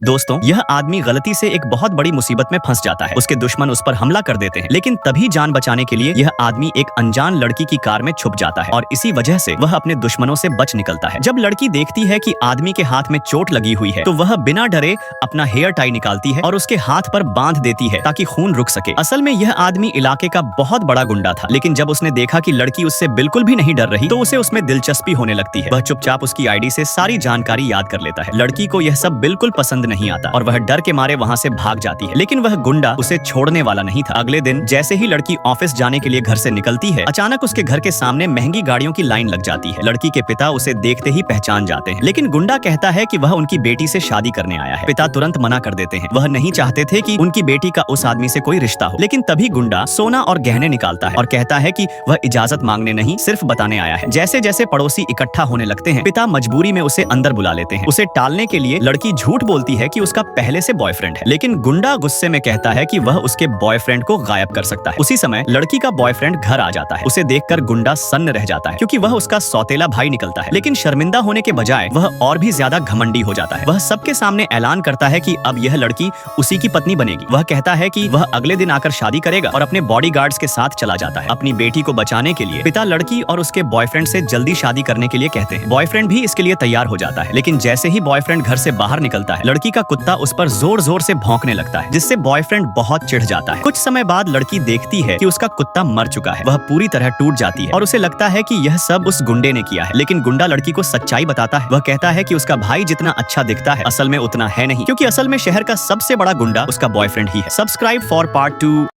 दोस्तों, यह आदमी गलती से एक बहुत बड़ी मुसीबत में फंस जाता है। उसके दुश्मन उस पर हमला कर देते हैं, लेकिन तभी जान बचाने के लिए यह आदमी एक अनजान लड़की की कार में छुप जाता है और इसी वजह से वह अपने दुश्मनों से बच निकलता है। जब लड़की देखती है कि आदमी के हाथ में चोट लगी हुई है, तो वह बिना डरे अपना हेयर टाई निकालती है और उसके हाथ पर बांध देती है ताकि खून रुक सके। असल में यह आदमी इलाके का बहुत बड़ा गुंडा था, लेकिन जब उसने देखा कि लड़की उससे बिल्कुल भी नहीं डर रही, तो उसे उसमें दिलचस्पी होने लगती है। वह चुपचाप उसकी आईडी से सारी जानकारी याद कर लेता है। लड़की को यह सब बिल्कुल पसंद नहीं आता और वह डर के मारे वहां से भाग जाती है, लेकिन वह गुंडा उसे छोड़ने वाला नहीं था। अगले दिन जैसे ही लड़की ऑफिस जाने के लिए घर से निकलती है, अचानक उसके घर के सामने महंगी गाड़ियों की लाइन लग जाती है। लड़की के पिता उसे देखते ही पहचान जाते हैं, लेकिन गुंडा कहता है कि वह उनकी बेटी से शादी करने आया है। पिता तुरंत मना कर देते हैं। वह नहीं चाहते थे कि उनकी बेटी का उस आदमी से कोई रिश्ता हो, लेकिन तभी गुंडा सोना और गहने निकालता है और कहता है कि वह इजाजत मांगने नहीं, सिर्फ बताने आया है। जैसे जैसे पड़ोसी इकट्ठा होने लगते हैं, पिता मजबूरी में उसे अंदर बुला लेते हैं। उसे टालने के लिए लड़की झूठ बोलती है कि उसका पहले से बॉयफ्रेंड है, लेकिन गुंडा गुस्से में कहता है कि वह उसके बॉयफ्रेंड को गायब कर सकता है। उसी समय लड़की का बॉयफ्रेंड घर आ जाता है। उसे देखकर गुंडा सन्न रह जाता है, क्योंकि वह उसका सौतेला भाई निकलता है। लेकिन शर्मिंदा होने के बजाय वह और भी ज्यादा घमंडी हो जाता है। वह सबके सामने ऐलान करता है कि अब यह लड़की उसी की पत्नी बनेगी। वह कहता है कि वह अगले दिन आकर शादी करेगा और अपने बॉडीगार्ड्स के साथ चला जाता है। अपनी बेटी को बचाने के लिए पिता लड़की और उसके बॉयफ्रेंड से जल्दी शादी करने के लिए कहते हैं। बॉयफ्रेंड भी इसके लिए तैयार हो जाता है, लेकिन जैसे ही बॉयफ्रेंड घर से बाहर निकलता है, लड़की का कुत्ता उस पर जोर जोर से भौंकने लगता है, जिससे बॉयफ्रेंड बहुत चिढ़ जाता है। कुछ समय बाद लड़की देखती है कि उसका कुत्ता मर चुका है। वह पूरी तरह टूट जाती है और उसे लगता है कि यह सब उस गुंडे ने किया है, लेकिन गुंडा लड़की को सच्चाई बताता है। वह कहता है कि उसका भाई जितना अच्छा दिखता है, असल में उतना है नहीं, क्योंकि असल में शहर का सबसे बड़ा गुंडा उसका बॉयफ्रेंड ही है। Subscribe for part 2।